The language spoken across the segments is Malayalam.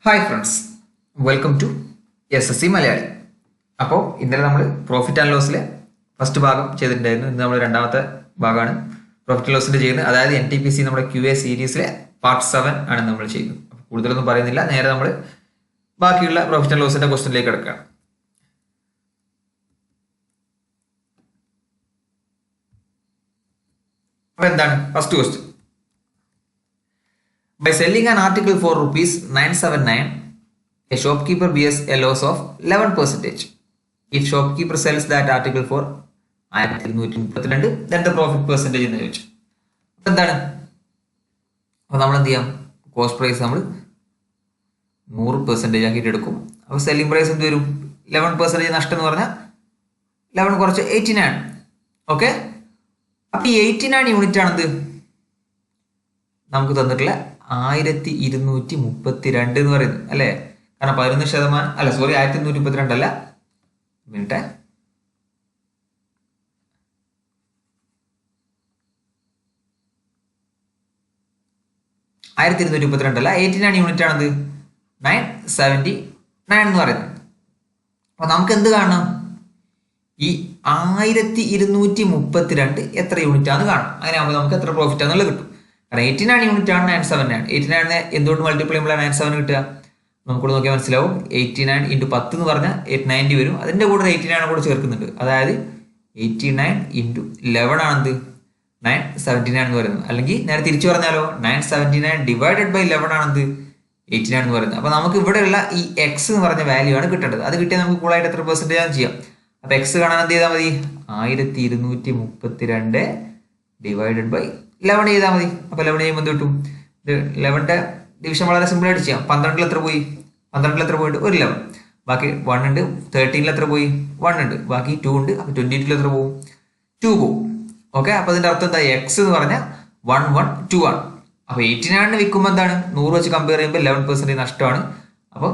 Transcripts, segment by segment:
Hi friends, welcome to SSC Malayali. അപ്പോൾ ഇന്നലെ നമ്മൾ പ്രോഫിറ്റ് ആൻഡ് ലോസിലെ ഫസ്റ്റ് ഭാഗം ചെയ്തിട്ടുണ്ടായിരുന്നു. ഇന്ന് നമ്മൾ രണ്ടാമത്തെ ഭാഗമാണ് പ്രോഫിറ്റ് ലോസിന്റെ ചെയ്യുന്നത്. അതായത് NTPC നമ്മുടെ QA സീരീസിലെ പാർട്ട് 7 ആണ് നമ്മൾ ചെയ്യുന്നത്. അപ്പോൾ കൂടുതലൊന്നും പറയുന്നില്ല, നേരെ നമ്മൾ ബാക്കിയുള്ള പ്രോഫിറ്റ് ആൻഡ് ലോസിന്റെ ക്വസ്റ്റ്യനിലേക്ക് കിടക്കുകയാണ്. അപ്പോൾ എന്താണ് first question? By selling an article for rupees 979, a shopkeeper bears a loss of 11%. If shopkeeper sells that article for 1232, then the profit percentage എന്ന് ചോദിച്ചു. അപ്പോൾ എന്താണ്? അപ്പോൾ നമ്മൾ എന്ത് ചെയ്യാം? കോസ്റ്റ് പ്രൈസ് നമ്മൾ 100% ആക്കിയിട്ട് എടുക്കും. അപ്പോൾ സെല്ലിംഗ് പ്രൈസ് എന്ത് വരും? 11% നഷ്ടം എന്ന് പറഞ്ഞാൽ 11 കുറച്ച് 89. ഓക്കെ, അപ്പോൾ ഈ 89 യൂണിറ്റ് ആണെന്ത് നമുക്ക് തന്നിട്ടുള്ള 1232 എന്ന് പറയുന്നത് അല്ലേ? കാരണം 11% അല്ല, സോറി, 1232 അല്ല, മിനിറ്റ്, 1232 അല്ല, 89 യൂണിറ്റ് ആണത് 979 എന്ന് പറയുന്നത്. അപ്പൊ നമുക്ക് എന്ത് കാണണം? ഈ 1232 എത്ര യൂണിറ്റ് ആണെന്ന് കാണണം. അങ്ങനെ ആകുമ്പോൾ നമുക്ക് എത്ര പ്രോഫിറ്റ് ആണെന്നുള്ളത് കിട്ടും. കാരണം 89 യൂണിറ്റ് ആണ് 979. 89 എന്തുകൊണ്ട് മൾട്ടിപ്ലൈ ചെയ്യുമ്പോൾ 97 കിട്ടുക? നമുക്കൂടെ നോക്കിയാൽ മനസ്സിലാവും. 89 × 10 എന്ന് പറഞ്ഞാൽ 890 വരും. അതിന്റെ കൂടെ 89 കൂടെ ചേർക്കുന്നുണ്ട്. അതായത് 89 × 11 ആണെന്ത് 979 എന്ന് പറയുന്നത്. അല്ലെങ്കിൽ നേരെ തിരിച്ചു പറഞ്ഞാലോ, 979 ഡിവൈഡഡ് ബൈ 11 ആണെന്ത് 89 എന്ന് പറയുന്നത്. അപ്പൊ നമുക്ക് ഇവിടെയുള്ള ഈ എക്സ് എന്ന് പറഞ്ഞ വാല്യൂ ആണ് കിട്ടേണ്ടത്. അത് കിട്ടിയാൽ നമുക്ക് കൂളായിട്ട് എത്ര പെർസെന്റേജ് ആണ് ചെയ്യാം. അപ്പൊ എക്സ് കാണാൻ എന്ത് ചെയ്താൽ മതി? 1232 ഡിവൈഡഡ് ബൈ 11 ചെയ്താൽ മതി. അപ്പൊ 11 ചെയ്യുമ്പോൾ എന്ത് കിട്ടും? ഇത് 11ന്റെ ഡിവിഷൻ വളരെ സിമ്പിൾ ആയിട്ട് ചെയ്യാം. 12 എത്ര പോയി? 12 എത്ര പോയിട്ട്? ഒരു 11. ബാക്കി 1 ഉണ്ട്. 13 എത്ര പോയി? 1 ഉണ്ട്. ബാക്കി 2 ഉണ്ട്. അപ്പൊ 22 എത്ര പോകും? 2 പോകും. ഓക്കെ, അപ്പൊ അതിന്റെ അർത്ഥം എന്താ? എക്സ് എന്ന് പറഞ്ഞാൽ 112 ആണ്. അപ്പൊ 89 വിൽക്കുമ്പോൾ എന്താണ്? 100 വെച്ച് കമ്പയർ ചെയ്യുമ്പോൾ 11% നഷ്ടമാണ്. അപ്പൊ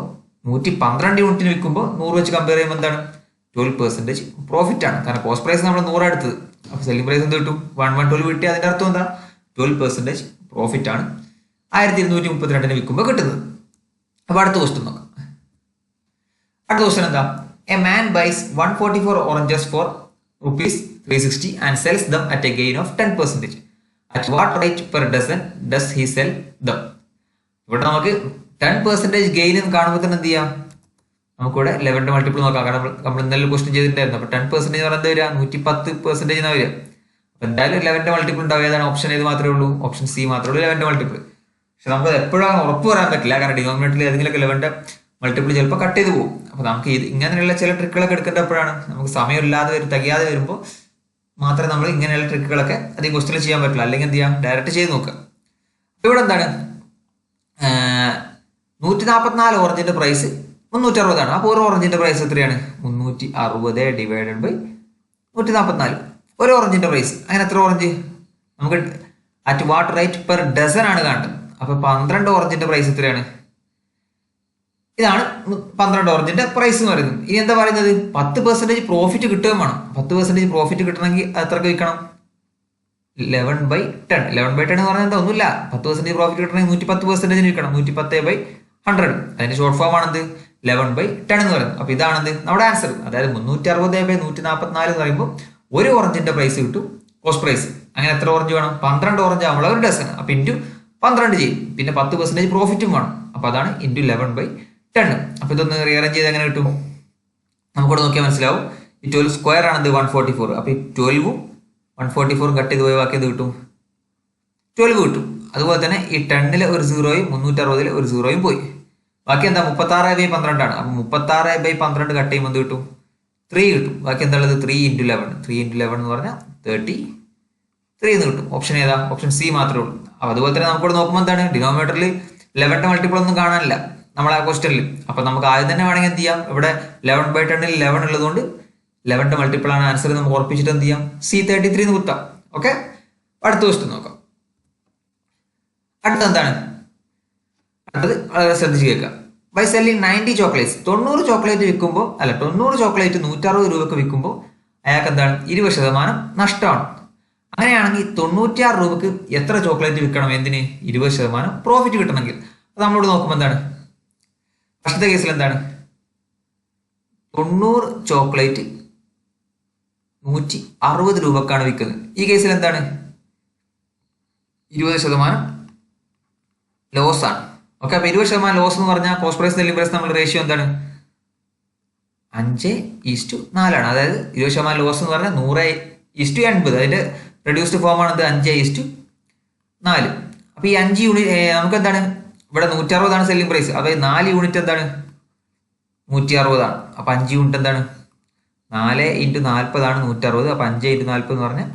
112 യൂണിറ്റിന് വിൽക്കുമ്പോൾ 100 വെച്ച് കമ്പയർ ചെയ്യുമ്പോൾ എന്താണ്? 12% പ്രോഫിറ്റ് ആണ്. കാരണം കോസ്റ്റ് പ്രൈസ് നമ്മൾ 100 എടുത്തത്. അപ്പൊ സെല്ലിംഗ് പ്രൈസ് എന്ത് കിട്ടും? 112 കിട്ടി. അതിന്റെ അർത്ഥം എന്താ? 12% പ്രോഫിറ്റ് ആണ് 1232 വിൽക്കുമ്പോൾ കിട്ടുന്നത്. അപ്പൊ അടുത്ത ക്വസ്റ്റ്യൻ നോക്കാം. അടുത്ത ക്വസ്റ്റ്യൻ എന്താ? A man buys 144 oranges for ₹360 and sells them at a gain of 10%. At what rate per dozen does he sell them? ഇവിടെ നമുക്ക് 10% ഗെയിൻ എന്ന് കാണുമ്പോൾ തന്നെ എന്ത് ചെയ്യാം? നമുക്കിവിടെ 11ന്റെ മൾട്ടിപ്പിൾ നോക്കാം. കാരണം നമ്മൾ ഇന്നലെ ക്വസ്റ്റ്യൻ ചെയ്തിട്ടുണ്ടായിരുന്നു. അപ്പൊ 10% പറയുന്നത് വരിക 110% എന്നാ വരിക. അപ്പൊ എന്തായാലും 11ന്റെ മൾട്ടിപ്പിൾ ഉണ്ടാവും. ഏതാണ് ഓപ്ഷൻ? ഏത് മാത്രമേ ഉള്ളൂ? ഓപ്ഷൻ സി മാത്രമേ ഉള്ളൂ 11ന്റെ മൾട്ടിപ്പിൾ. പക്ഷെ നമുക്ക് എപ്പോഴും ഉറപ്പ് പറയാൻ പറ്റില്ല. കാരണം ഡിനോമിനേറ്ററിൽ ഏതെങ്കിലും 11ന്റെ മൾട്ടിപ്പിൾ ചിലപ്പോൾ കട്ട് ചെയ്ത് പോകും. അപ്പൊ നമുക്ക് ഇങ്ങനെയുള്ള ചില ട്രിക്കുകളൊക്കെ എടുക്കേണ്ടപ്പോഴാണ് നമുക്ക് സമയമില്ലാതെ തികയാതെ വരുമ്പോൾ മാത്രമേ നമ്മൾ ഇങ്ങനെയുള്ള ട്രിക്കുകളൊക്കെ അധികം ക്വസ്റ്റ്യൻ ചെയ്യാൻ പറ്റില്ല. അല്ലെങ്കിൽ എന്ത് ചെയ്യാം? ഡയറക്റ്റ് ചെയ്ത് നോക്കാം. ഇവിടെ എന്താണ്? 144 ഓറഞ്ചിന്റെ പ്രൈസ് 360 ആണ്. അപ്പോൾ ഒരു ഓറഞ്ചിന്റെ പ്രൈസ് എത്രയാണ്? 360 ഡിവൈഡഡ് ബൈ 144. ഒരു ഓറഞ്ചിന്റെ പ്രൈസ്. അങ്ങനെ എത്ര ഓറഞ്ച്? നമുക്ക് at what rate per dozen ആണ് കാണുന്നത്. അപ്പൊ 12 ഓറഞ്ചിന്റെ പ്രൈസ് എത്രയാണ്? ഇതാണ് 12 ഓറഞ്ചിന്റെ പ്രൈസ് എന്ന് പറയുന്നത്. ഇനി എന്താ പറയുന്നത്? 10% പ്രോഫിറ്റ് കിട്ടുകയും വേണം. 10% പ്രോഫിറ്റ് കിട്ടണമെങ്കിൽ എത്രക്ക് വിൽക്കണം? 11/10. 11/10 എന്ന് പറഞ്ഞാൽ എന്താ? ഒന്നുമില്ല. 10% പ്രോഫിറ്റ് കിട്ടണമെങ്കിൽ 110% വിൽക്കണം. 110/100. അതിന്റെ ഷോർട്ട് ഫോം ആണെന്ത്? 11/10 എന്ന് പറയുന്നത്. അപ്പൊ ഇതാണെന്ത് നമ്മുടെ ആൻസർ. അതായത് 360/144 എന്ന് പറയുമ്പോൾ ഒരു ഓറഞ്ചിന്റെ പ്രൈസ് കിട്ടും, കോസ്റ്റ് പ്രൈസ്. അങ്ങനെ എത്ര ഓറഞ്ച് വേണം? 12 ഓറഞ്ച് ആവുമ്പോൾ ഒരു ഡസൻ. അപ്പൊ ഇൻറ്റു 12 ചെയ്യും. പിന്നെ 10% പ്രോഫിറ്റും വേണം. അപ്പൊ അതാണ് ഇൻറ്റു 11/10. അപ്പൊ ഇതൊന്ന് റീഅറേഞ്ച് ചെയ്ത് എങ്ങനെ കിട്ടും? നമുക്കിവിടെ നോക്കിയാൽ മനസ്സിലാവും. ഈ 12 സ്ക്വയർ ആണെന്ത് 144. അപ്പൊ ഈ 12ഉം 144 കട്ട് ചെയ്ത് പോയി ബാക്കി എന്ത് കിട്ടും? 12 കിട്ടും. അതുപോലെ തന്നെ ഈ 10ലെ ഒരു 0യും 360ലെ ഒരു 0യും പോയി. ബാക്കി എന്താ? 36/12 ആണ്. അപ്പൊ 36/12 കട്ട് ചെയ്യുമ്പോൾ എന്ത് കിട്ടും? 3 കിട്ടും. ബാക്കി എന്താ ഉള്ളത്? 3 × 11. 3 × 11 എന്ന് പറഞ്ഞാൽ 33 എന്ന് കിട്ടും. ഓപ്ഷൻ ഏതാ? ഓപ്ഷൻ സി മാത്രമേ ഉള്ളൂ. അപ്പൊ അതുപോലെ തന്നെ നമുക്കിവിടെ നോക്കുമ്പോൾ എന്താണ്? ഡിനോമിനേറ്ററിൽ 11ന്റെ മൾട്ടിപ്പിൾ ഒന്നും കാണാനില്ല നമ്മളെ ക്വസ്റ്റനിൽ. അപ്പൊ നമുക്ക് ആദ്യം തന്നെ വേണമെങ്കിൽ എന്ത് ചെയ്യാം? ഇവിടെ 11/10 11 ഉള്ളതുകൊണ്ട് 11ന്റെ മൾട്ടിപ്പിൾ ആണ് ആൻസർ. നമുക്ക് ഉറപ്പിച്ചിട്ട് എന്ത് ചെയ്യാം? C33 എന്ന് കുത്താം. ഓക്കെ, അടുത്ത ക്വസ്റ്റ്യൻ നോക്കാം. അടുത്ത എന്താണ്? അടുത്തത് വളരെ ശ്രദ്ധിച്ച് കേൾക്കാം. ബൈ സെല്ലിംഗ് 90 ചോക്ലേറ്റ്സ്, 90 ചോക്ലേറ്റ് വിൽക്കുമ്പോൾ, അല്ല 90 ചോക്ലേറ്റ് 160 രൂപക്ക് വിൽക്കുമ്പോൾ അയാൾക്ക് എന്താണ്? 20% നഷ്ടമാണ്. അങ്ങനെയാണെങ്കിൽ 96 രൂപക്ക് എത്ര ചോക്ലേറ്റ് വിൽക്കണം? എന്തിന്? 20% പ്രോഫിറ്റ് കിട്ടണമെങ്കിൽ. അത് നമ്മളോട് നോക്കുമ്പോൾ എന്താണ്? ഫസ്റ്റത്തെ കേസിൽ എന്താണ് 90 ചോക്ലേറ്റ് 160 രൂപക്കാണ് വിൽക്കുന്നത്. ഈ കേസിൽ എന്താണ് 20% ലോസ് ആണ്. ഓക്കെ, അപ്പൊ 20% ലോസ് എന്ന് പറഞ്ഞാൽ കോസ്റ്റ് പ്രൈസ് സെല്ലിംഗ് പ്രൈസ് നമ്മുടെ റേഷ്യോ എന്താണ് 5:4 അതായത് 20% ലോസ് എന്ന് പറഞ്ഞാൽ 100:80. അതിന്റെ റെഡ്യൂസ്ഡ് ഫോം ആണ് 5:4. അപ്പൊ ഈ 5 യൂണിറ്റ് നമുക്ക് എന്താണ് ഇവിടെ 160 സെല്ലിംഗ് പ്രൈസ്. അപ്പൊ 4 യൂണിറ്റ് എന്താണ് 160. അപ്പൊ 5 യൂണിറ്റ് എന്താണ് 4 × 40 160. അപ്പൊ 5 × 40 എന്ന് പറഞ്ഞാൽ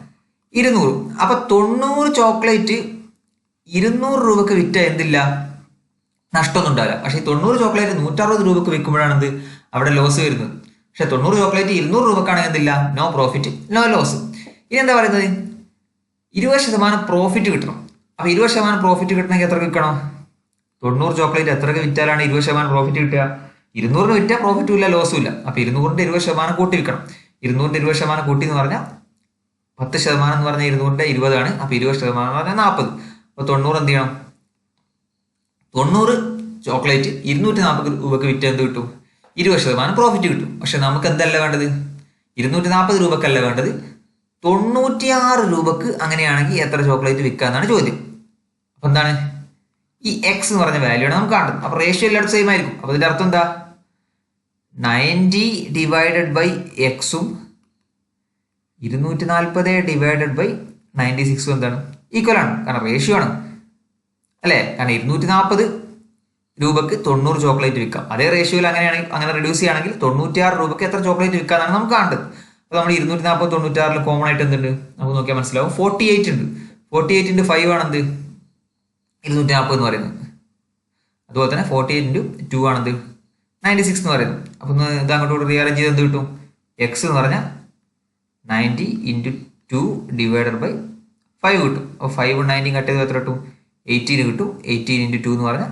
200. അപ്പൊ 90 ചോക്ലേറ്റ് 200 രൂപക്ക് വിറ്റ എന്തില്ല നഷ്ടമൊന്നും ഉണ്ടാവില്ല. പക്ഷെ 90 ചോക്ലേറ്റ് 160 രൂപക്ക് വിൽക്കുമ്പോഴാണ് എന്ത് അവിടെ ലോസ് വരുന്നത്. പക്ഷെ 90 ചോക്ലേറ്റ് 200 രൂപക്കാണെങ്കിൽ എന്തില്ല നോ പ്രോഫിറ്റ് നോ ലോസ്. ഇനി എന്താ പറയുന്നത് 20% പ്രോഫിറ്റ് കിട്ടണം. അപ്പൊ 20% പ്രോഫിറ്റ് കിട്ടണമെങ്കിൽ എത്ര വിൽക്കണം 90 ചോക്ലേറ്റ് എത്രക്ക് വിറ്റാലാണ് 20% പ്രോഫിറ്റ് കിട്ടുക 200 വിറ്റാൽ പ്രോഫിറ്റും ഇല്ല ലോസും ഇല്ല. അപ്പൊ 200ന്റെ 20% കൂട്ടി വിൽക്കണം. 200ന്റെ 20% കൂട്ടി എന്ന് പറഞ്ഞാൽ 10% എന്ന് പറഞ്ഞാൽ 200ന്റെ 20 അപ്പൊ 20% എന്ന് പറഞ്ഞാൽ 40. അപ്പൊ 90 എന്ത് ചെയ്യണം 90 ചോക്ലേറ്റ് 240 രൂപക്ക് വിറ്റ് എന്ത് കിട്ടും 20% പ്രോഫിറ്റ് കിട്ടും. പക്ഷെ നമുക്ക് എന്തല്ല വേണ്ടത് 240 രൂപക്കല്ല വേണ്ടത് 96 രൂപക്ക്. അങ്ങനെയാണെങ്കിൽ എത്ര ചോക്ലേറ്റ് വിൽക്കാന്നാണ് ചോദ്യം. അപ്പൊ എന്താണ് ഈ എക്സ് എന്ന് പറഞ്ഞ വാല്യൂ ആണ് നമുക്ക് കാണുന്നത്. അപ്പൊ റേഷ്യോ എല്ലാവരും സെയിം ആയിരിക്കും. അപ്പൊ ഇതിന്റെ അർത്ഥം എന്താ 90/x 240/96 എന്താണ് ഈക്വൽ ആണ്. കാരണം റേഷ്യോ ആണ് അല്ലേ. കാരണം 240 രൂപക്ക് 90 ചോക്ലേറ്റ് വിൽക്കാം. അതേ റേഷ്യോയിൽ അങ്ങനെയാണെങ്കിൽ അങ്ങനെ റെഡ്യൂസ് ചെയ്യുകയാണെങ്കിൽ 96 രൂപക്ക് എത്ര ചോക്ലേറ്റ് വിൽക്കാന്നാണ് നമുക്ക് കാണേണ്ടത്. അപ്പൊ നമ്മൾ 240 96 കോമൺ ആയിട്ട് എന്തുണ്ട് നമുക്ക് നോക്കിയാൽ മനസ്സിലാവും 48 ഉണ്ട്. 48 × 5 ആണ് എന്ത് 240 എന്ന് പറയുന്നത്. അതുപോലെ തന്നെ 48 × 2 ആണെന്ത് 96 എന്ന് പറയുന്നത്. അപ്പൊ ഇത് അങ്ങോട്ട് റീഅറേഞ്ച് ചെയ്ത് എന്ത് കിട്ടും എക്സ് എന്ന് പറഞ്ഞാൽ 90 × 2 / 5 കിട്ടും. അപ്പോൾ 5 90 കട്ട് ചെയ്ത് എത്ര കിട്ടും 18 കിട്ടും. 18 × 2 എന്ന് പറഞ്ഞാൽ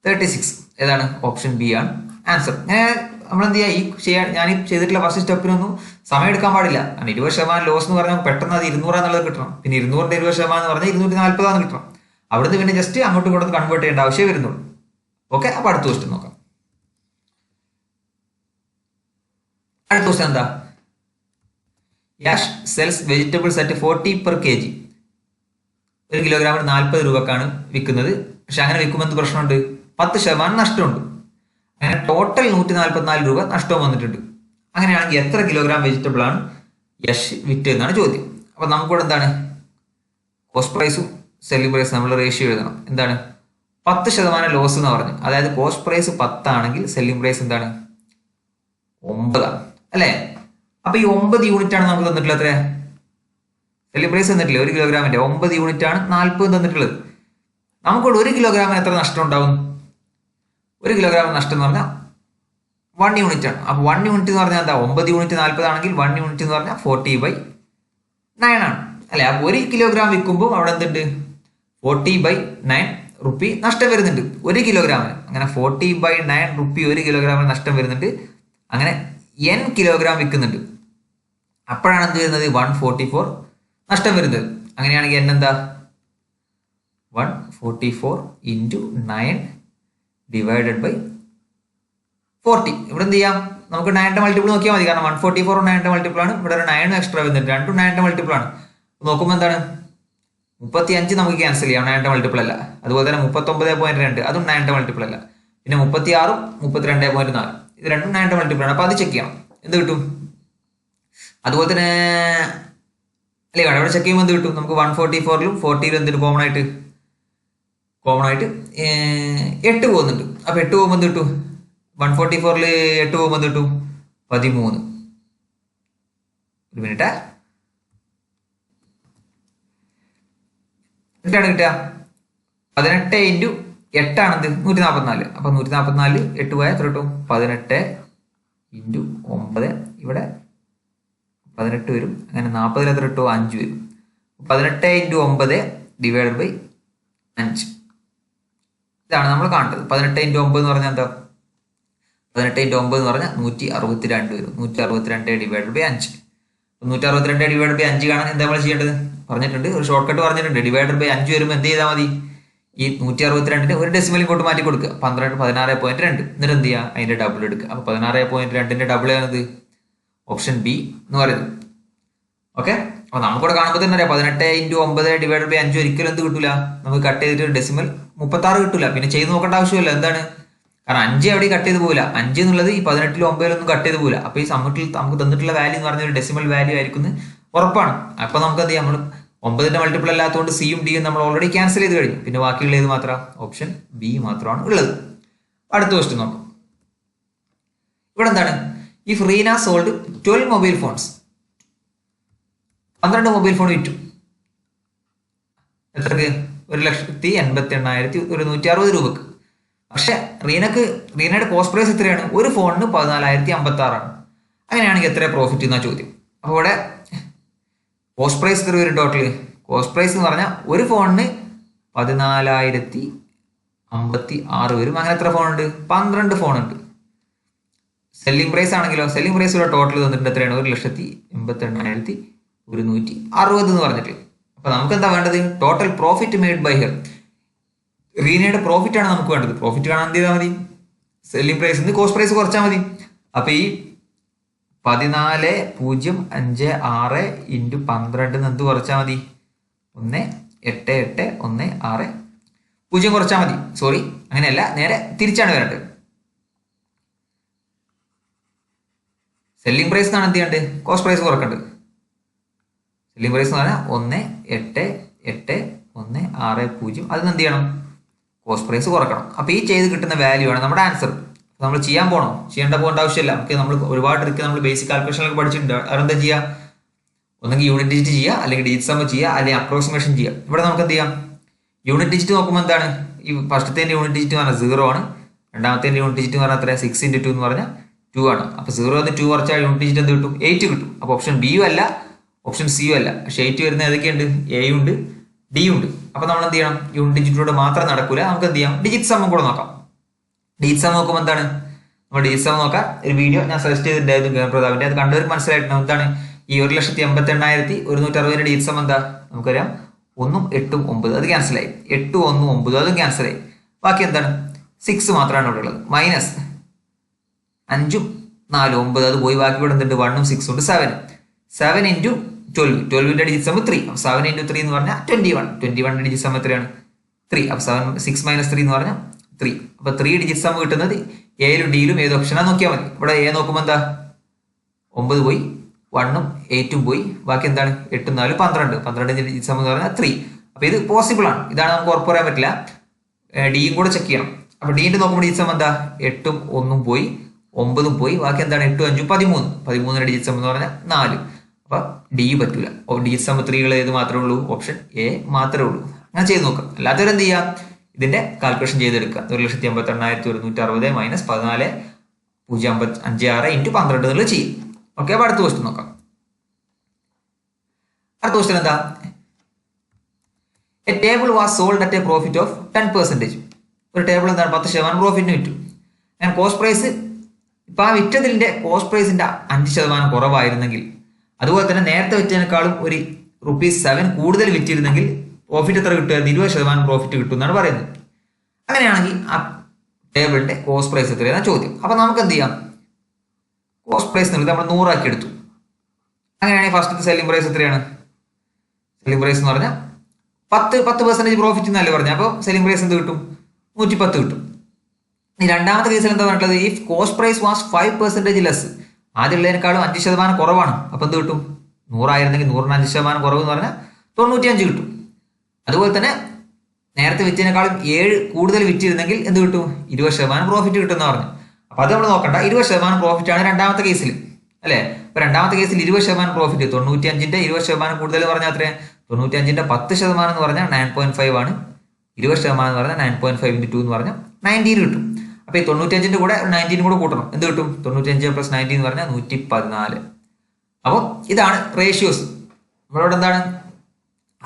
36. ഏതാണ് ഓപ്ഷൻ ബി ആണ് ആൻസർ. അങ്ങനെ നമ്മൾ എന്ത് ചെയ്യുക ഞാൻ ഈ ചെയ്തിട്ടുള്ള ഫസ്റ്റ് സ്റ്റെപ്പിനൊന്നും സമയം എടുക്കാൻ പാടില്ല. കാരണം 20% ലോസ് എന്ന് പറഞ്ഞാൽ പെട്ടെന്ന് അത് 200 എന്നുള്ളത് കിട്ടണം. പിന്നെ 200ന്റെ 20% എന്ന് പറഞ്ഞാൽ 240 കിട്ടണം. അവിടുന്ന് പിന്നെ ജസ്റ്റ് അങ്ങോട്ടും ഇങ്ങോട്ടും കൺവേർട്ട് ചെയ്യേണ്ട ആവശ്യമേ വരുന്നുള്ളൂ. ഓക്കെ, അപ്പൊ അടുത്ത ക്വസ്റ്റ്യൻ നോക്കാം. അടുത്ത ക്വസ്റ്റ്യൻ എന്താ Yash cells vegetables at 40 per kg. 1 കിലോഗ്രാമിന് 40 രൂപക്കാണ് വിൽക്കുന്നത്. പക്ഷെ അങ്ങനെ വിൽക്കുമ്പോൾ എന്ത് പ്രശ്നമുണ്ട് 10% നഷ്ടമുണ്ട്. അങ്ങനെ ടോട്ടൽ 144 രൂപ നഷ്ടവും വന്നിട്ടുണ്ട്. അങ്ങനെയാണെങ്കിൽ എത്ര കിലോഗ്രാം വെജിറ്റബിൾ ആണ് യഷ് വിറ്റ് എന്നാണ് ചോദ്യം. അപ്പൊ നമുക്കിവിടെ എന്താണ് കോസ്റ്റ് പ്രൈസും സെല്ലിംഗ് പ്രൈസ് നമ്മൾ റേഷ്യോ എഴുതണം. എന്താണ് 10% ലോസ് എന്ന് പറഞ്ഞു. അതായത് കോസ്റ്റ് പ്രൈസ് 10 ആണെങ്കിൽ സെല്ലിംഗ് പ്രൈസ് എന്താണ് 9 അല്ലേ. അപ്പൊ ഈ 9 യൂണിറ്റ് ആണ് നമുക്ക് തന്നിട്ടുള്ളത്. എത്ര സെല്ലിംഗ് പ്രൈസ് തന്നിട്ടില്ല 1 കിലോഗ്രാമിന്റെ 9 യൂണിറ്റ് ആണ് 40 തന്നിട്ടുള്ളത്. നമുക്കിവിടെ 1 കിലോഗ്രാമിന് എത്ര നഷ്ടം ഉണ്ടാവും 1 കിലോഗ്രാം നഷ്ടം എന്ന് പറഞ്ഞാൽ 1 യൂണിറ്റ് ആണ്. അപ്പൊ 1 യൂണിറ്റ് എന്ന് പറഞ്ഞാൽ എന്താ 9 യൂണിറ്റ് 40 ആണെങ്കിൽ 1 യൂണിറ്റ് എന്ന് പറഞ്ഞാൽ 40/9 ആണ് അല്ലെ. അപ്പൊ 1 കിലോഗ്രാം വിൽക്കുമ്പോൾ അവിടെ എന്തുണ്ട് 40/9 റുപ്പി നഷ്ടം വരുന്നുണ്ട് 1 കിലോഗ്രാമിന്. അങ്ങനെ 40/9 റുപ്പി 1 കിലോഗ്രാമിന് നഷ്ടം വരുന്നുണ്ട്. അങ്ങനെ n കിലോഗ്രാം വിൽക്കുന്നുണ്ട്. അപ്പോഴാണ് എന്ത് വരുന്നത് 144 നഷ്ടം വരുന്നത്. അങ്ങനെയാണെങ്കിൽ n എന്താ 144 × 9 / 40. ഇവിടെ എന്ത് ചെയ്യാം നമുക്ക് 9ന്റെ മൾട്ടിപ്പിൾ നോക്കിയാൽ മതി. കാരണം 144 9ന്റെ മൾട്ടിപ്പിൾ ആണ്. ഇവിടെ ഒരു 9 എക്സ്ട്രാ വരുന്നുണ്ട്. രണ്ടും 9ന്റെ മൾട്ടിപ്പിൾ ആണ്. നോക്കുമ്പോൾ എന്താണ് 35 നമുക്ക് ക്യാൻസൽ ചെയ്യാം 9ന്റെ മൾട്ടിപ്പിൾ അല്ല. അതുപോലെ തന്നെ 39.2 അതും 9ന്റെ മൾട്ടിപ്പിൾ അല്ല. പിന്നെ 36 32.4 ഇത് രണ്ടും 9ന്റെ മൾട്ടിപ്പിൾ ആണ്. അപ്പൊ അത് ചെക്ക് ചെയ്യണം എന്ത് കിട്ടും. അതുപോലെ തന്നെ അല്ലേ ഇവിടെ ചെക്ക് ചെയ്യുമ്പോൾ എന്ത് കിട്ടും നമുക്ക് 144ലും 40ലും എന്തിട്ട് കോമൺ ആയിട്ട് 8 പോകുന്നുണ്ട്. അപ്പൊ 8 പോകുമ്പോൾ എന്ത് കിട്ടും 144ല് 8 പോകുമ്പോൾ എന്ത് കിട്ടും 13. ഒരു മിനിറ്റ് എട്ടാണ് കിട്ടുക 18 × 8 ആണെന്ത് 144. അപ്പൊ 144 8 പോയാൽ എത്ര കിട്ടും 18 × 9 ഇവിടെ 18 വരും. അങ്ങനെ 40 എത്ര കിട്ടും 5 വരും. 18 × 9 / 5 ഇതാണ് നമ്മൾ കാണേണ്ടത്. 18 × 9 എന്ന് പറഞ്ഞാൽ എന്താ 18 × 9 എന്ന് പറഞ്ഞാൽ 162 വരും. 162 / 5. 162 / 5 കാണാൻ എന്താ നമ്മൾ ചെയ്യേണ്ടത് പറഞ്ഞിട്ടുണ്ട്. ഒരു ഷോർട്ട് കട്ട് പറഞ്ഞിട്ടുണ്ട്. ഡിവൈഡഡ് ബൈ 5 വരുമ്പോൾ എന്ത് ചെയ്താൽ മതി ഈ 162 ഒരു ഡെസിമൽ ഇങ്ങോട്ട് മാറ്റി കൊടുക്കുക 16.2 എന്നിട്ട് എന്ത് ചെയ്യുക അതിന്റെ ഡബിൾ എടുക്കുക. അപ്പൊ 16.2 ഡബിൾ ആണത് ഓപ്ഷൻ ബി എന്ന് പറയുന്നത്. ഓക്കെ, അപ്പൊ നമുക്കിവിടെ കാണുമ്പോൾ തന്നെ അറിയാം 18 × 9 ഡിവൈഡഡ് ബൈ 5 ഒരിക്കലും എന്ത് കിട്ടൂല, നമുക്ക് കട്ട് ചെയ്തിട്ട് ഒരു ഡെസിമൽ 36 കിട്ടൂല. പിന്നെ ചെയ്ത് നോക്കേണ്ട ആവശ്യമില്ല. എന്താണ്, കാരണം 5 എവിടെ കട്ട് ചെയ്ത് പോകില്ല. 5 എന്നുള്ളത് ഈ 18 9 കട്ട് ചെയ്ത് പോകില്ല. അപ്പൊ ഈ സമ്മറ്റിൽ നമുക്ക് തന്നിട്ടുള്ള വാല്യൂ എന്ന് പറഞ്ഞ ഒരു ഡെസിമൽ വാല്യൂ ആയിരിക്കും ഉറപ്പാണ്. അപ്പൊ നമുക്ക് എന്ത് ചെയ്യാം, നമ്മൾ 9ന്റെ മൾട്ടിപ്പിൾ അല്ലാത്തതുകൊണ്ട് സിയും ഡിയും നമ്മൾ ഓൾറെഡി ക്യാൻസൽ ചെയ്ത് കഴിഞ്ഞു. പിന്നെ ബാക്കിയുള്ള ഏത് മാത്രം, ഓപ്ഷൻ ബി മാത്രമാണ് ഉള്ളത്. അടുത്ത ക്വസ്റ്റ്യൻ നോക്കാം. ഇവിടെ എന്താണ്, if Reena sold 12 mobile phones, 12 mobile phone വിറ്റു. എത്രക്ക്? 1,88,160 രൂപക്ക്. പക്ഷെ റീനയുടെ കോസ്റ്റ് പ്രൈസ് എത്രയാണ്? ഒരു ഫോണിന് 14,056 ആണ്. അങ്ങനെയാണെങ്കിൽ എത്ര പ്രോഫിറ്റ് എന്നാ ചോദ്യം. അപ്പോൾ ഇവിടെ കോസ്റ്റ് പ്രൈസ് എത്ര വരും ടോട്ടൽ? കോസ്റ്റ് പ്രൈസ് എന്ന് പറഞ്ഞാൽ ഒരു ഫോണിന് 14,056 വരും. അങ്ങനെ എത്ര ഫോണുണ്ട്? 12 ഫോണുണ്ട്. സെല്ലിംഗ് പ്രൈസ് ആണെങ്കിലോ, സെല്ലിംഗ് പ്രൈസ് ഇവിടെ ടോട്ടൽ തന്നിട്ടുണ്ട് എത്രയാണ്? 1,88,160 എന്ന് പറഞ്ഞിട്ട്. അപ്പൊ നമുക്ക് എന്താ വേണ്ടത്? Total profit made by her. റീനയുടെ പ്രോഫിറ്റ് ആണ് നമുക്ക് വേണ്ടത്. പ്രോഫിറ്റ് കാണാൻ എന്ത് ചെയ്താൽ മതി? സെല്ലിംഗ് പ്രൈസ് നിന്ന് കോസ്റ്റ് പ്രൈസ് കുറച്ചാൽ മതി. അപ്പൊ ഈ 14,056 × 12 എന്ത് കുറച്ചാൽ മതി? 1,88,160 കുറച്ചാൽ മതി. സോറി, അങ്ങനെയല്ല, നേരെ തിരിച്ചാണ് വരേണ്ടത്. സെല്ലിംഗ് പ്രൈസ് എന്നാണ് എന്ത് ചെയ്യേണ്ടത്? കോസ്റ്റ് പ്രൈസ് കുറക്കേണ്ടത്. സെല്ലിംഗ് പ്രൈസ് എന്ന് പറഞ്ഞാൽ 1,88,160. അതിന് എന്ത് ചെയ്യണം? കോസ്റ്റ് പ്രൈസ് കുറക്കണം. അപ്പൊ ഈ ചെയ്ത് കിട്ടുന്ന വാല്യൂ ആണ് നമ്മുടെ ആൻസർ. നമ്മൾ ചെയ്യാൻ പോകണോ? പോകേണ്ട ആവശ്യമില്ല. നമുക്ക് നമ്മൾ ഒരുപാട് ട്രിക്ക് നമ്മൾ ബേസിക് കാൽക്കുലേഷനൊക്കെ പഠിച്ചിട്ടുണ്ട്. അതെന്താ ചെയ്യുക? ഒന്നെങ്കിൽ യൂണിറ്റ് ഡിജിറ്റ് ചെയ്യുക, അല്ലെങ്കിൽ ഡിജിറ്റ് സം ചെയ്യുക, അല്ലെങ്കിൽ അപ്രോക്സിമേഷൻ ചെയ്യുക. ഇവിടെ നമുക്ക് എന്ത് ചെയ്യാം? യൂണിറ്റ് ഡിജിറ്റ് നോക്കുമ്പോൾ എന്താണ്, ഈ ഫസ്റ്റത്തെ യൂണിറ്റ് ഡിജിറ്റ് എന്ന് പറഞ്ഞാൽ 0 ആണ്. രണ്ടാമത്തെ യൂണിറ്റ് ഡിജിറ്റ് എന്ന് പറഞ്ഞാൽ എത്ര? 6 × 2 എന്ന് പറഞ്ഞാൽ 2 ആണ്. അപ്പൊ 0 എന്ന് 2 കുറച്ചാൽ യൂണിറ്റ് ഡിജിറ്റ് എന്ത് കിട്ടും? 8 കിട്ടും. അപ്പൊ ഓപ്ഷൻ ബിയും അല്ല, ഓപ്ഷൻ സിയും അല്ല. പക്ഷെ 8 വരുന്ന ഏതൊക്കെയുണ്ട്? എയും ഉണ്ട്, ഡിയും ഉണ്ട്. അപ്പൊ നമ്മൾ എന്ത് ചെയ്യണം? യൂണിറ്റ് ഡിജിറ്റിലൂടെ മാത്രം നടക്കൂല. നമുക്ക് എന്ത് ചെയ്യാം? ഡിജിറ്റ് സം കൂടെ നോക്കാം. ഡിജിറ്റ് സം നോക്കുമ്പോൾ എന്താണ്, നമ്മൾ ഡിജിറ്റ് സം നോക്കാം. ഒരു വീഡിയോ ഞാൻ സജസ്റ്റ് ചെയ്തിട്ടുണ്ടായിരുന്നു ഗേൾപ്രതാപിന്റെ. അത് കണ്ടവർക്ക് മനസ്സിലായിട്ടുണ്ട്. എന്താണ് ഈ 1,88,160 ഡിജിറ്റ് സം എന്താ? നമുക്കറിയാം 1 8 9 അത് ക്യാൻസലായി. 8 1 9 അതും ക്യാൻസലായി. ബാക്കി എന്താണ്? 6 മാത്രമാണ് ഇവിടെ ഉള്ളത്. -5 5 4 9 അത് പോയി. ബാക്കി ഇവിടെ എന്തുണ്ട്? 1 6 ഉണ്ട്. 7 × 12. 12ന്റെ ഡിജിറ്റ് സം 3. 7 × 3 എന്ന് പറഞ്ഞാൽ 21. 21ന്റെ ഡിജിറ്റ് സം എത്രയാണ്? 3. അപ്പൊ 6 - 3 എന്ന് പറഞ്ഞാൽ 3. അപ്പൊ 3 ഡിജിറ്റ് സം കിട്ടുന്നത് എയിലും ഡിയിലും ഏത് ഓപ്ഷനാണ് നോക്കിയാൽ മതി. ഇവിടെ എ നോക്കുമ്പോൾ എന്താ? 9 പോയി, 1ഉം 8ഉം പോയി. ബാക്കി എന്താണ്? 8 4 12. 12ന്റെ ഡിജിറ്റ് സം എന്ന് പറഞ്ഞാൽ 3. അപ്പൊ ഇത് പോസിബിൾ ആണ്. ഇതാണ് നമുക്ക് ഉറപ്പ് പറയാൻ പറ്റില്ല. ഡിയും കൂടെ ചെക്ക് ചെയ്യണം. അപ്പൊ ഡിന്റെ നോക്കുമ്പോൾ ഡിജിറ്റ് സം എന്താ? 8ഉം 1ഉം പോയി, 9ഉം പോയി. ബാക്കി എന്താണ്? 8 5 13. 13ന്റെ ഡിജിറ്റ് സം എന്ന് പറഞ്ഞാൽ 4. അപ്പൊ ഡി പറ്റൂല. ഡിജിറ്റ് സം 3 ഏത് മാത്രമേ ഉള്ളൂ? ഓപ്ഷൻ എ മാത്രമേ ഉള്ളൂ. അങ്ങനെ ചെയ്ത് നോക്കാം. അല്ലാത്തവരെന്ത് ചെയ്യാം? ഇതിന്റെ കാൽക്കുലേഷൻ ചെയ്തെടുക്കുക. 1,88,160 - 14,056 × 12 എന്നുള്ളത് ചെയ്യും. ഓക്കെ, അപ്പൊ അടുത്ത ക്വസ്റ്റ്യൻ നോക്കാം. അടുത്ത ക്വസ്റ്റ്യൻ എന്താ? A table was sold at A profit of 10%. ഒരു ടേബിൾ എന്താണ്? 10% പ്രോഫിറ്റിന് വിറ്റു. ആൻഡ് കോസ്റ്റ് പ്രൈസ്, ഇപ്പൊ ആ വിറ്റതിന്റെ കോസ്റ്റ് പ്രൈസിന്റെ 5% കുറവായിരുന്നെങ്കിൽ, അതുപോലെ തന്നെ നേരത്തെ വിറ്റതിനേക്കാളും ഒരു ₹7 കൂടുതൽ വിറ്റിരുന്നെങ്കിൽ പ്രോഫിറ്റ് എത്ര കിട്ടുമായിരുന്നു? 20% പ്രോഫിറ്റ് കിട്ടും എന്നാണ് പറയുന്നത്. അങ്ങനെയാണെങ്കിൽ ആ ടേബിളിന്റെ കോസ്റ്റ് പ്രൈസ് എത്രയാണ് ചോദ്യം. അപ്പൊ നമുക്ക് എന്ത് ചെയ്യാം? കോസ്റ്റ് പ്രൈസ് എന്നുള്ളത് നമ്മൾ 100 ആക്കി എടുത്തു. അങ്ങനെയാണെങ്കിൽ ഫസ്റ്റത്തെ സെല്ലിംഗ് പ്രൈസ് എത്രയാണ്? സെല്ലിംഗ് പ്രൈസ് എന്ന് പറഞ്ഞാൽ 10% പ്രോഫിറ്റ് എന്നല്ലേ പറഞ്ഞത്. അപ്പോൾ സെല്ലിംഗ് പ്രൈസ് എന്ത് കിട്ടും? 110 കിട്ടും. ഈ രണ്ടാമത്തെ കേസിൽ എന്താ പറഞ്ഞിട്ടുള്ളത്? If cost price was 5% less, ആദ്യമുള്ളതിനേക്കാളും 5% കുറവാണ്. അപ്പൊ എന്ത് കിട്ടും? 100 ആയിരുന്നെങ്കിൽ 100ന് 5% കുറവ് എന്ന് പറഞ്ഞാൽ 95 കിട്ടും. അതുപോലെ തന്നെ നേരത്തെ വിറ്റതിനേക്കാളും 7 കൂടുതൽ വിറ്റിരുന്നെങ്കിൽ എന്ത് കിട്ടും? 20% പ്രോഫിറ്റ് കിട്ടുമെന്ന് പറഞ്ഞു. അപ്പൊ അത് നമ്മൾ നോക്കണ്ട. 20% പ്രോഫിറ്റ് ആണ് രണ്ടാമത്തെ കേസിൽ, അല്ലെ? അപ്പൊ രണ്ടാമത്തെ കേസിൽ 20% പ്രോഫിറ്റ്, 95ന്റെ 20% കൂടുതൽ പറഞ്ഞാൽ അത്രേ? 95ന്റെ 10% എന്ന് പറഞ്ഞാൽ 9.5 ആണ്. 20% എന്ന് പറഞ്ഞാൽ 9.5 × 2 എന്ന് പറഞ്ഞാൽ 19 കിട്ടും. അപ്പൊ ഈ 95ന്റെ കൂടെ 19 കൂടെ കൂട്ടണം. എന്ത് കിട്ടും? 95 + 19 എന്ന് പറഞ്ഞാൽ 114. അപ്പോൾ ഇതാണ് റേഷ്യോസ്. നമ്മളോട് എന്താണ്?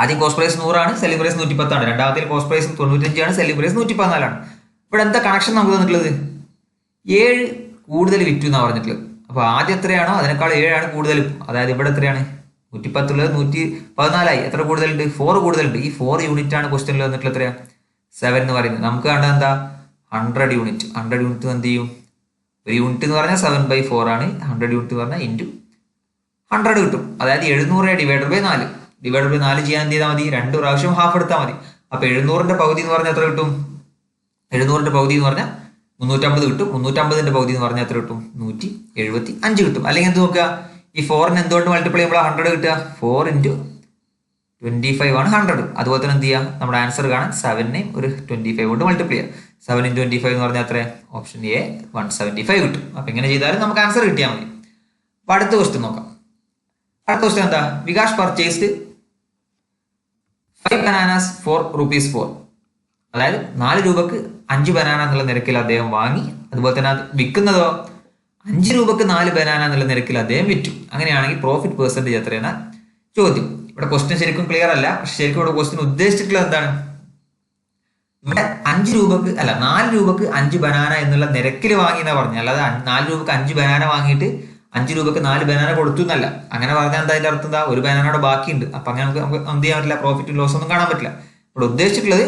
ആദ്യം കോസ്റ്റ് പ്രൈസ് 100 ആണ്, സെല്ലിംഗ് പ്രൈസ് 110 ആണ്. രണ്ടാമത്തെ കോസ്റ്റ് പ്രൈസ് 95 ആണ്, സെല്ലിംഗ് പ്രൈസ് 114 ആണ്. ഇവിടെ എന്താ കണക്ഷൻ നമുക്ക് തന്നിട്ടുള്ളത്? 7 കൂടുതൽ വിറ്റു എന്നാണ് പറഞ്ഞിട്ടുള്ളത്. അപ്പൊ ആദ്യം എത്രയാണോ അതിനേക്കാൾ 7 ആണ് കൂടുതൽ. അതായത് ഇവിടെ എത്രയാണ്? 110 ഉള്ളത് 114 ആയി. എത്ര കൂടുതലുണ്ട്? 4 കൂടുതലുണ്ട്. ഈ 4 യൂണിറ്റ് ആണ് ക്വസ്റ്റ്യനിൽ വന്നിട്ടുള്ള എത്രയാ? 7 എന്ന് പറയുന്നത്. നമുക്ക് കണ്ടത് എന്താ 100 യൂണിറ്റ്. 100 യൂണിറ്റ് എന്ത് ചെയ്യും? ഒരു യൂണിറ്റ് എന്ന് പറഞ്ഞാൽ 7/4 ആണ്. 100 യൂണിറ്റ് എന്ന് പറഞ്ഞാൽ ഇൻറ്റു 100 കിട്ടും. അതായത് 700 ഡിവൈഡഡ് ബൈ 4. ഡിവൈഡഡ് ബൈ 4 ചെയ്യാൻ എന്ത് ചെയ്താൽ മതി? 2 പ്രാവശ്യം ഹാഫ് എടുത്താൽ മതി. അപ്പൊ 700ന്റെ പകുതി എന്ന് പറഞ്ഞാൽ എത്ര കിട്ടും? 700ന്റെ പകുതി എന്ന് പറഞ്ഞാൽ 350 കിട്ടും. 350ന്റെ പകുതി എന്ന് പറഞ്ഞാൽ എത്ര കിട്ടും? 175 കിട്ടും. അല്ലെങ്കിൽ എന്ത് നോക്കുക, ഈ 4നെ എന്തുകൊണ്ട് മൾട്ടിപ്ലൈ ചെയ്യുമ്പോൾ 100 കിട്ടുക? 4 × 25 ആണ് 100. അതുപോലെ തന്നെ എന്ത് ചെയ്യുക, നമ്മുടെ ആൻസർ കാണാൻ 7നെ ഒരു 25 കൊണ്ട് മൾട്ടിപ്ലൈ ചെയ്യുക. 7 × 25 എന്ന് പറഞ്ഞാൽ എത്ര? ഓപ്ഷൻ എ 175 കിട്ടും. അപ്പൊ ഇങ്ങനെ ചെയ്താലും നമുക്ക് ആൻസർ കിട്ടിയാൽ മതി. അപ്പൊ അടുത്ത ക്വസ്റ്റ്യൻ നോക്കാം. അടുത്ത ക്വസ്റ്റ്യൻ എന്താ? Vikas purchased 5 bananas for ₹4. അതായത് 4 രൂപക്ക് 5 ബനാന എന്നുള്ള നിരക്കിൽ അദ്ദേഹം വാങ്ങി. അതുപോലെ തന്നെ അത് വിൽക്കുന്നതോ 5 രൂപക്ക് 4 ബനാന എന്നുള്ള നിരക്കിൽ അദ്ദേഹം വിറ്റു. അങ്ങനെയാണെങ്കിൽ പ്രോഫിറ്റ് പെർസെന്റേജ് എത്രയാണ് ചോദ്യം. ഇവിടെ ക്വസ്റ്റ്യൻ ശരിക്കും ക്ലിയർ അല്ല. പക്ഷെ ശരിക്കും ഇവിടെ ക്വസ്റ്റ്യൻ ഉദ്ദേശിച്ചിട്ടുള്ളത് എന്താണ്? ഇവിടെ 5 രൂപക്ക് അല്ല 4 രൂപക്ക് 5 ബനാന എന്നുള്ള നിരക്കിൽ വാങ്ങി എന്നാ പറഞ്ഞു. അല്ലാതെ 4 രൂപക്ക് 5 ബനാന വാങ്ങിയിട്ട് 5 രൂപക്ക് 4 ബനാന കൊടുത്തു എന്നല്ല. അങ്ങനെ പറഞ്ഞാൽ എന്താ അതിന്റെ അർത്ഥം? എന്താ? ഒരു ബനാനയുടെ ബാക്കിയുണ്ട്. അപ്പൊ അങ്ങനെ നമുക്ക് എന്ത് ചെയ്യാൻ പറ്റില്ല? പ്രോഫിറ്റും ലോസ് ഒന്നും കാണാൻ പറ്റില്ല. ഇവിടെ ഉദ്ദേശിച്ചിട്ടുള്ളത്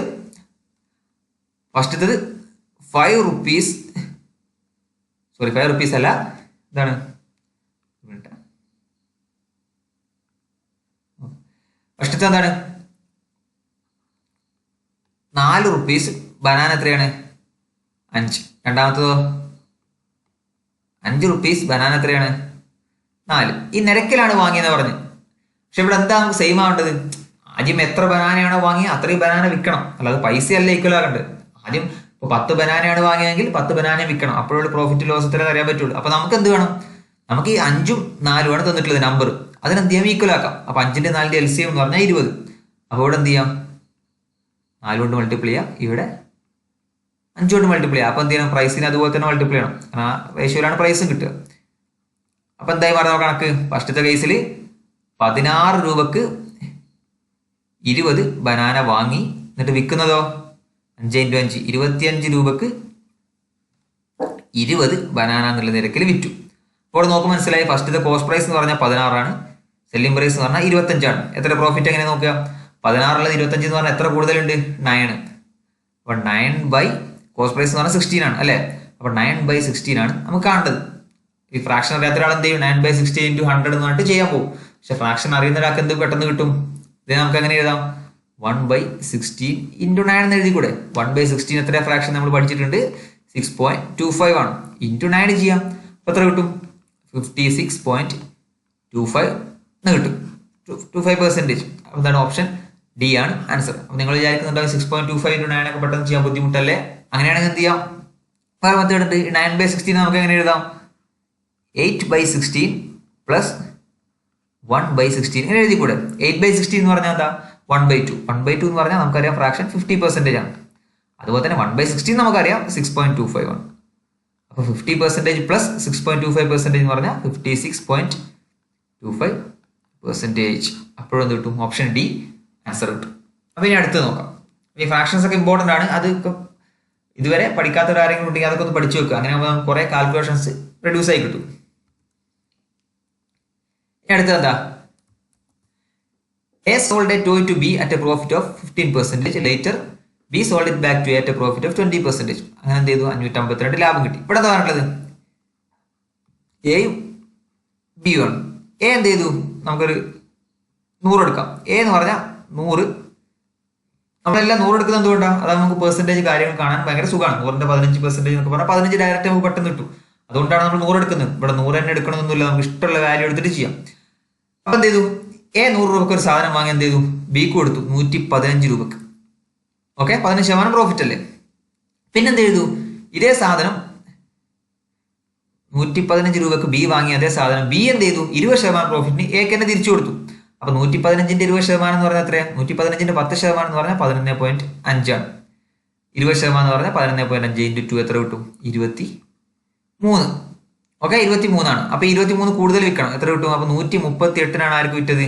ഫസ്റ്റത്തത് 5 റുപ്പീസ്, സോറി 5 റുപ്പീസ് അല്ല, എന്താണ് ഫസ്റ്റത്തെ എന്താണ്? 4 റുപ്പീസ് ബനാന എത്രയാണ്? 5. രണ്ടാമത്തതോ 5 റുപ്പീസ് ബനാന എത്രയാണ്? 4. ഈ നിരക്കിലാണ് വാങ്ങിയെന്ന് പറഞ്ഞു. പക്ഷെ ഇവിടെ എന്താ നമുക്ക് സെയിം ആവേണ്ടത്? ആദ്യം എത്ര ബനാനയാണോ വാങ്ങിയത് അത്രയും ബനാന വിൽക്കണം. അല്ലാതെ പൈസയല്ല ഈക്വൽ ആകേണ്ടത്. ആദ്യം ഇപ്പൊ 10 ബനാനയാണ് വാങ്ങിയതെങ്കിൽ 10 ബനാന വിൽക്കണം. അപ്പോഴുള്ള പ്രോഫിറ്റ് ലോസ് എത്ര അറിയാൻ പറ്റുള്ളൂ. അപ്പൊ നമുക്ക് എന്ത് വേണം? നമുക്ക് ഈ 5ഉം 4ഉം ആണ് തന്നിട്ടുള്ളത് നമ്പർ. അതിനെന്ത് ചെയ്യാം? ഈക്വൽ ആക്കാം. അപ്പൊ 5ന്റെ 4ന്റെ LCM എന്ന് പറഞ്ഞാൽ 20. അപ്പൊ ഇവിടെ എന്ത് ചെയ്യാം? 4 കൊണ്ട് മൾട്ടിപ്ലൈ ചെയ്യാം. ഇവിടെ 5 കൊണ്ട് മൾട്ടിപ്ലൈ ചെയ്യാം. അപ്പൊ എന്ത് ചെയ്യണം? പ്രൈസിന് അതുപോലെ തന്നെ മൾട്ടിപ്ലൈ ചെയ്യണം. ആ റേഷ്യോയിലാണ് പ്രൈസും കിട്ടുക. അപ്പൊ എന്തായി പറഞ്ഞ കണക്ക്? ഫസ്റ്റത്തെ കേസിൽ 16 രൂപക്ക് 20 ബനാന വാങ്ങി. എന്നിട്ട് വിൽക്കുന്നതോ 5 × 5 25 രൂപക്ക് 20 ബനാന എന്നുള്ള നിരക്കിൽ വിറ്റു. അപ്പോൾ നോക്കുമ്പോൾ മനസ്സിലായി ഫസ്റ്റത്തെ കോസ്റ്റ് പ്രൈസ് എന്ന് പറഞ്ഞാൽ 16 ആണ്. സെല്ലിംഗ് പ്രൈസ് എന്ന് പറഞ്ഞാൽ 25 ആണ്. എത്ര പ്രോഫിറ്റ് എങ്ങനെ നോക്കുക? 16 25 എന്ന് പറഞ്ഞാൽ എത്ര കൂടുതലുണ്ട്? 9. അപ്പൊ 9 കോസ്റ്റ് പ്രൈസ് എന്ന് പറഞ്ഞാൽ 16 ആണ് അല്ലെ? അപ്പൊ 9/16 ആണ് നമുക്ക് കാണേണ്ടത്. ഈ ഫ്രാക്ഷൻ അറിയാത്ത ഒരാൾ എന്ത് ചെയ്യും? 9/16 × 100 എന്ന് പറഞ്ഞിട്ട് ചെയ്യാൻ പോകും. പക്ഷെ ഫ്രാക്ഷൻ അറിയുന്ന ഒരാൾക്ക് എന്ത് പെട്ടെന്ന് കിട്ടും? ഇത് നമുക്ക് എങ്ങനെ എഴുതാം? 1/16 × 9 എന്ന് എഴുതി കൂടെ? 1/16 എത്ര ഫ്രാക്ഷൻ നമ്മൾ പഠിച്ചിട്ടുണ്ട്? 6.25 ആണ്. ഇൻറ്റു 9 ചെയ്യാം. അപ്പൊ എത്ര കിട്ടും? 56.25 എന്ന് കിട്ടും. 25%. അപ്പൊ എന്താണ്? ഓപ്ഷൻ ഡി ആണ് ആൻസർ. അപ്പൊ നിങ്ങൾ വിചാരിക്കുന്നുണ്ടാവും 6.25 × 9 ഒക്കെ പെട്ടെന്ന് ചെയ്യാൻ ബുദ്ധിമുട്ടല്ലേ? അങ്ങനെയാണെങ്കിൽ എന്ത് ചെയ്യാം? വേറെ മെത്തേഡ് ഉണ്ട്. 9/16 നമുക്ക് എങ്ങനെ എഴുതാം? 8/16 പ്ലസ് 1/16 ഇങ്ങനെ എഴുതി കൂടെ? 8/16 എന്ന് പറഞ്ഞാൽ എന്താ? 1/2. 1/2 എന്ന് പറഞ്ഞാൽ നമുക്കറിയാം ഫ്രാക്ഷൻ 50% ആണ്. അതുപോലെ തന്നെ 1/16 നമുക്കറിയാം 6.25 ആണ്. അപ്പൊ 50% പ്ലസ് 6.25% എന്ന് പറഞ്ഞാൽ 56.25%. അപ്പോഴെന്ത് കിട്ടും? ഓപ്ഷൻ ഡി ആൻസർ കിട്ടും. അപ്പൊ ഇനി അടുത്ത് നോക്കാം. ഈ ഫ്രാക്ഷൻസ് ഒക്കെ ഇമ്പോർട്ടന്റ് ആണ്. അത് ഇതുവരെ പഠിക്കാത്തവരാരെങ്കിലും ഉണ്ടെങ്കിൽ അതൊക്കെ ഒന്ന് പഠിച്ചു വെക്കുക. അങ്ങനെ ആകുമ്പോൾ നമുക്ക് കുറെ കാൽക്കുലേഷൻസ് റെഡ്യൂസ് ആയി കിട്ടും. ഇനി അടുത്തത് എന്താ? A sold a toy to B at a profit of 15%. Later, B sold it back to A at a profit of 20%. അങ്ങനെ എന്ത് ചെയ്തു? 552 ലാഭം കിട്ടി. ഇവിടെ എന്താ പറഞ്ഞിട്ടുള്ളത്? എയും ബിയും ആണ്. എ എന്ത് ചെയ്തു? നമുക്കൊരു 100 എടുക്കാം. എ എന്ന് പറഞ്ഞാൽ 100. നമ്മളെല്ലാം 100 എടുക്കുന്നത് എന്തുകൊണ്ടാണ്? അത് നമുക്ക് പെർസെന്റേജ് കാര്യങ്ങൾ കാണാൻ ഭയങ്കര സുഖമാണ്. 100ന്റെ 15% എന്നൊക്കെ പറഞ്ഞാൽ 15 ഡയറക്റ്റ് നമുക്ക് പെട്ടെന്ന് കിട്ടും. അതുകൊണ്ടാണ് നമ്മൾ 100 എടുക്കുന്നത്. ഇവിടെ 100 തന്നെ എടുക്കണമെന്നൊന്നുമില്ല. നമുക്ക് ഇഷ്ടമുള്ള വാല്യൂ എടുത്തിട്ട് ചെയ്യാം. അപ്പൊ എന്ത് ചെയ്തു? എ 100 രൂപക്ക് ഒരു സാധനം വാങ്ങി എന്ത് ചെയ്തു? ബിക്ക് കൊടുത്തു 115 രൂപക്ക്. ഓക്കെ, 15% പ്രോഫിറ്റ് അല്ലേ? പിന്നെന്ത് ചെയ്തു? ഇതേ സാധനം 115 രൂപക്ക് ബി വാങ്ങിയ അതേ സാധനം ബി എന്ത് ചെയ്തു? 20% പ്രോഫിറ്റിന് എക്ക് തന്നെ തിരിച്ചു കൊടുത്തു. അപ്പൊ 115ന്റെ 20% എന്ന് പറഞ്ഞാൽ എത്രയാണ്? 115ന്റെ 10% എന്ന് പറഞ്ഞാൽ 11.5 ആണ്. 20% എന്ന് പറഞ്ഞാൽ 11.5 × 2 എത്ര കിട്ടും? 23. ഓക്കെ, 23 ആണ്. അപ്പൊ 23 കൂടുതൽ വിൽക്കണം. എത്ര കിട്ടും? അപ്പൊ 138 ആർക്ക് വിറ്റത്?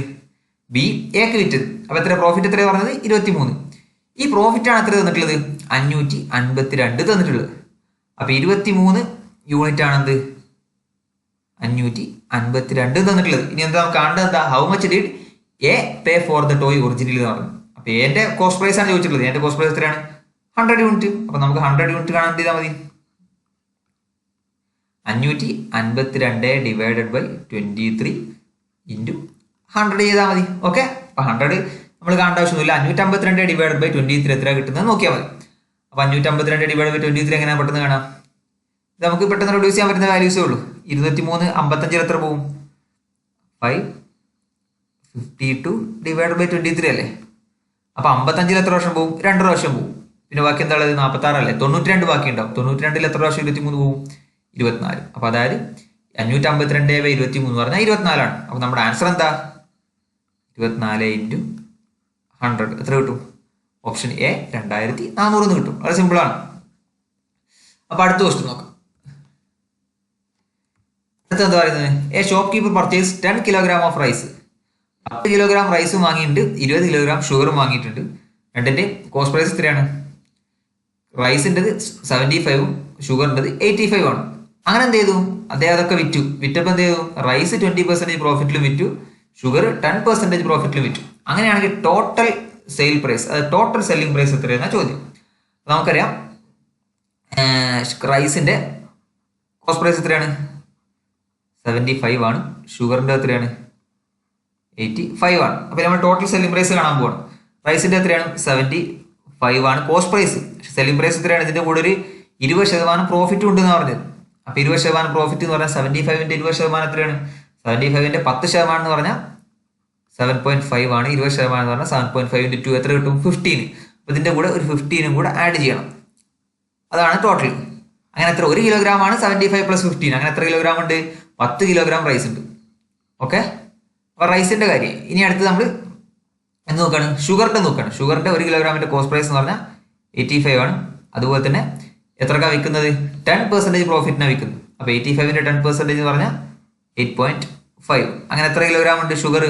ബി എക്ക് വിറ്റത്. അപ്പൊ എത്ര പ്രോഫിറ്റ് എത്രയാണ് പറഞ്ഞത്? 23. ഈ പ്രോഫിറ്റ് ആണ് എത്ര തന്നിട്ടുള്ളത്? 552 തന്നിട്ടുള്ളത്. അപ്പൊ 23 യൂണിറ്റ് ആണെന്ത്? 552 തന്നിട്ടുള്ളത്. ഇനി എന്താ നമുക്ക് കാണേണ്ടത്? എന്താ? How much did A pay for the toy originally എന്ന് പറഞ്ഞു. അപ്പൊ എന്റെ കോസ്റ്റ് പ്രൈസ് ആണ് ചോദിച്ചിട്ടുള്ളത്. എന്റെ കോസ്റ്റ് പ്രൈസ് എത്രയാണ്? 100 യൂണിറ്റ്. അപ്പൊ നമുക്ക് 100 യൂണിറ്റ് കാണാൻ എന്ത് ചെയ്താൽ മതി? 552 ഡിവൈഡഡ് ബൈ 23 ഇൻറ്റു 100 ചെയ്താൽ മതി. ഓക്കെ, അപ്പൊ 100 നമ്മൾ കാണേണ്ട ആവശ്യമൊന്നുമില്ല. 552 ഡിവൈഡഡ് ബൈ 23 എത്ര കിട്ടുന്നത് നോക്കിയാൽ മതി. അപ്പൊ 552 ഡിവൈഡ് ബൈ 23 എങ്ങനെയാണ് പെട്ടെന്ന് കാണാം? ഇത് നമുക്ക് പെട്ടെന്ന് റെഡ്യൂസ് ചെയ്യാൻ പറ്റുന്ന വാല്യൂസേ ഉള്ളൂ. 23 55 എത്ര പോകും? 552 ഡിവൈഡ് ബൈ 23 അല്ലേ? അപ്പൊ 55 എത്ര പ്രാവശ്യം പോകും? 2 പ്രാവശ്യം പോകും. പിന്നെ ബാക്കി എന്താ ഉള്ളത്? 46 അല്ലേ? 92 ബാക്കി ഉണ്ടാവും. 92 എത്ര പ്രാവശ്യം 23 പോകും? 24. അപ്പൊ അതായത് 552 ബൈ 23 എന്ന് പറഞ്ഞാൽ 24 ആണ്. അപ്പൊ നമ്മുടെ ആൻസർ എന്താ? 24 ഇൻറ്റു 100 എത്ര കിട്ടും? ഓപ്ഷൻ എ 2400 എന്ന് കിട്ടും. വളരെ സിമ്പിൾ ആണ്. അപ്പൊ അടുത്ത ക്വസ്റ്റ്യൻ നോക്കാം. അടുത്ത എന്താ പറയുന്നത്? A shopkeeper purchase 10 kilogram of rice. 10 kilogram റൈസും വാങ്ങിയിട്ടുണ്ട്, 20 കിലോഗ്രാം ഷുഗറും വാങ്ങിയിട്ടുണ്ട്. രണ്ടിന്റെ കോസ്റ്റ് പ്രൈസ് എത്രയാണ്? റൈസിൻ്റെത് 75ഉം ഷുഗറിൻ്റെത് 85 ആണ്. അങ്ങനെ എന്ത് ചെയ്തു? അദ്ദേഹം അതൊക്കെ വിറ്റു. വിറ്റപ്പോൾ എന്ത് ചെയ്തു? റൈസ് 20% പ്രോഫിറ്റിലും വിറ്റു, ഷുഗർ 10% പ്രോഫിറ്റിലും വിറ്റു. അങ്ങനെയാണെങ്കിൽ ടോട്ടൽ സെയിൽ പ്രൈസ്, അത് ടോട്ടൽ സെല്ലിംഗ് പ്രൈസ് എത്രയെന്ന ചോദ്യം. നമുക്കറിയാം റൈസിന്റെ കോസ്റ്റ് പ്രൈസ് എത്രയാണ്? 75 ആണ്. ഷുഗറിന്റെ എത്രയാണ്? 85 ആണ്. അപ്പൊ നമ്മൾ ടോട്ടൽ സെല്ലിംഗ് പ്രൈസ് കാണാൻ പോവാണ്. റൈസിന്റെ എത്രയാണ്? 75 ആണ് കോസ്റ്റ് പ്രൈസ്. സെല്ലിംഗ് പ്രൈസ് എത്രയാണ്? ഇതിന്റെ കൂടെ ഒരു 20% പ്രോഫിറ്റ് ഉണ്ടെന്ന് പറഞ്ഞത്. അപ്പൊ 20% പ്രോഫിറ്റ് എന്ന് പറഞ്ഞാൽ 75ന്റെ 20% എത്രയാണ്? 75ന്റെ 10% എന്ന് പറഞ്ഞാൽ 7.5 ആണ്. 20% എന്ന് പറഞ്ഞാൽ 7.5 × 2 എത്ര കിട്ടും? 15. അപ്പൊ ഇതിന്റെ കൂടെ ഒരു 15 കൂടെ ആഡ് ചെയ്യണം. അതാണ് ടോട്ടൽ. അങ്ങനെ എത്ര? 1 കിലോഗ്രാം ആണ് 75 + 15. അങ്ങനെ എത്ര കിലോഗ്രാം ഉണ്ട്? 10 കിലോഗ്രാം റൈസ് ഉണ്ട്. ഓക്കെ, അപ്പൊ റൈസിന്റെ കാര്യം. ഇനി അടുത്ത് നമ്മൾ എന്ത് നോക്കാണ്? ഷുഗറിന്റെ നോക്കാണ്. ഷുഗറിന്റെ 1 കിലോഗ്രാമിന്റെ കോസ്റ്റ് പ്രൈസ് എന്ന് പറഞ്ഞാൽ 85 ആണ്. അതുപോലെ തന്നെ എത്രക്കാ വിൽക്കുന്നത്? 10% പ്രോഫിറ്റിനാണ് വിൽക്കുന്നത്. അപ്പൊ 85ന്റെ 10% എന്ന് പറഞ്ഞാൽ 8.5. അങ്ങനെ എത്ര കിലോഗ്രാം ഉണ്ട് ഷുഗർ?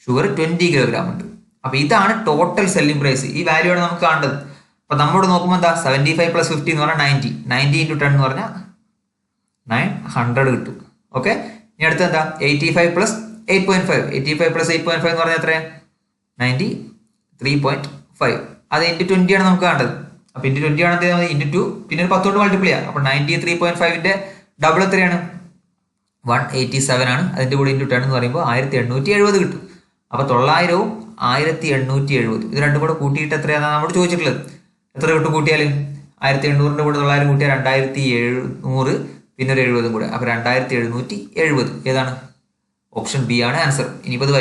ഷുഗർ 20 കിലോഗ്രാം ഉണ്ട്. അപ്പൊ ഇതാണ് ടോട്ടൽ സെല്ലിംഗ് പ്രൈസ്. ഈ വാല്യൂ ആണ് നമുക്ക് കാണേണ്ടത്. അപ്പൊ നമ്മോട് നോക്കുമ്പോൾ എന്താ? 75 + 50 എന്ന് പറഞ്ഞാൽ 90. 90 × 10 എന്ന് പറഞ്ഞാൽ 900 കിട്ടും. ഓക്കെ, ഇനി അടുത്ത് എന്താ? 85 + 8.5. 85 + 8.5 എന്ന് പറഞ്ഞാൽ എത്ര? 93.5. അത് ഇൻറ്റു 20 ആണ് നമുക്ക് കാണേണ്ടത്. അപ്പൊ ഇൻറ്റു 20 ആണ് എന്ത്? ഇൻറ്റു 2 പിന്നെ ഒരു 10 കൊണ്ട് മൾട്ടിപ്ലൈ ചെയ്യാം. അപ്പൊ 93.5ന്റെ ഡബിൾ എത്രയാണ്? 187 ആണ്. അതിന്റെ കൂടെ ഇൻറ്റു 10 എന്ന് പറയുമ്പോൾ 1870 കിട്ടും. അപ്പൊ 900ഉം 1870 ഇത് രണ്ടും കൂടെ കൂട്ടിയിട്ട് എത്രയാണ് നമ്മൾ ചോദിച്ചിട്ടുള്ളത്? എത്ര കിട്ടും കൂട്ടിയാൽ? 1800ന്റെ കൂടെ 900 കൂട്ടിയാൽ 2700, പിന്നെ ഒരു 70 കൂടെ. അപ്പൊ 2770 ഏതാണ്? ഓപ്ഷൻ ബി ആണ് ആൻസർ. ഇനിയിപ്പോൾ ഇത്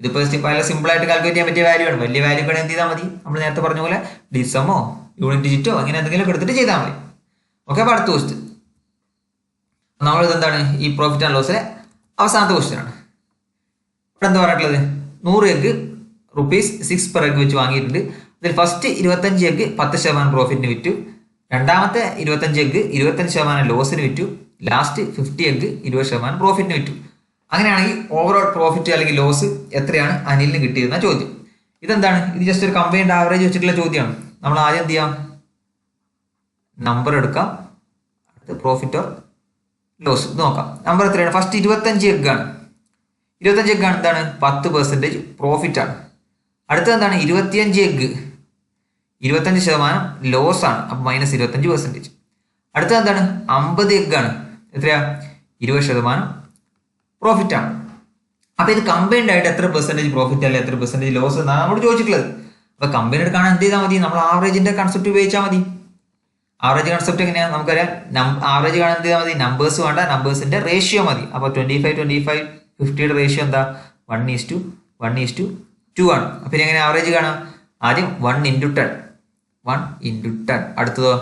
ഇതിപ്പോ വളരെ സിമ്പിൾ ആയിട്ട് കാൽക്കുലേറ്റ് ചെയ്യാൻ പറ്റിയ വാല്യൂ ആണ്. വലിയ വാല്യൂ ഒക്കെ എന്ത് ചെയ്താൽ മതി? നമ്മൾ നേരത്തെ പറഞ്ഞ പോലെ ഡിസമോ യൂണിറ്റ് ഡിജിറ്റോ അങ്ങനെ എന്തെങ്കിലും എടുത്തിട്ട് ചെയ്താൽ മതി. ഓക്കെ, അപ്പൊ അടുത്ത ക്വസ്റ്റ്യൻ നമ്മൾ ഇതെന്താണ്? ഈ പ്രോഫിറ്റ് ആൻഡ് ലോസിലെ അവസാനത്തെ ക്വസ്റ്റ്യൻ ആണ്. ഇവിടെ എന്താ പറഞ്ഞിട്ടുള്ളത്? 100 എഗ് ₹6 per egg വെച്ച് വാങ്ങിയിട്ടുണ്ട്. അതിൽ ഫസ്റ്റ് 25 എഗ് 10% പ്രോഫിറ്റിന് വിറ്റു. രണ്ടാമത്തെ 25 എഗ് 25% ലോസിന് വിറ്റു. ലാസ്റ്റ് 50 എഗ് 20% പ്രോഫിറ്റിന് വിറ്റു. അങ്ങനെയാണെങ്കിൽ ഓവറോൾ പ്രോഫിറ്റ് അല്ലെങ്കിൽ ലോസ് എത്രയാണ് അനിലിന് കിട്ടിയതെന്ന ചോദ്യം. ഇതെന്താണ്? ഇത് ജസ്റ്റ് ഒരു കമ്പൈൻഡ് ആവറേജ് വെച്ചിട്ടുള്ള ചോദ്യമാണ്. നമ്മൾ ആദ്യം എന്ത് ചെയ്യാം? നമ്പർ എടുക്കാം. അടുത്ത് പ്രോഫിറ്റ് ഓർ ലോസ് നോക്കാം. നമ്പർ എത്രയാണ്? ഫസ്റ്റ് 25 എഗ് ആണ്. 25 എഗ് ആണ് എന്താണ്? 10% പ്രോഫിറ്റ് ആണ്. അടുത്തത് എന്താണ്? 25 എഗ് 25% ലോസ് ആണ്. അപ്പൊ -25%. അടുത്തത് എന്താണ്? 50 എഗ് ആണ്. എത്രയാ? 20% പ്രോഫിറ്റ് ആണ്. അപ്പൊ ഇത് കമ്പൈൻഡ് ആയിട്ട് എത്ര പെർസെന്റേജ് പ്രോഫിറ്റ് അല്ലെ എത്ര പെർസെന്റേജ് ലോസ് എന്നാണ് നമ്മൾ ചോദിച്ചിട്ടുള്ളത്. അപ്പൊ കമ്പൈൻഡ് കാണാൻ എന്ത് ചെയ്താൽ മതി? നമ്മൾ ആവറേജിന്റെ കൺസെപ്റ്റ് ഉപയോഗിച്ചാൽ മതി. ആവറേജ് കൺസെപ്റ്റ് എങ്ങനെയാണ്? നമുക്കറിയാം. ആവറേജ് കാണാൻ എന്ത് ചെയ്താൽ മതി? നമ്പേഴ്സ് വേണ്ട, നമ്പേഴ്സിന്റെ റേഷ്യോ മതി. അപ്പൊ 25 50യുടെ റേഷ്യോ എന്താ? 1:1:2 ആണ്. അപ്പൊ എങ്ങനെ ആവറേജ് കാണാം? ആദ്യം 1 × 10 1 × 10. അടുത്തതോ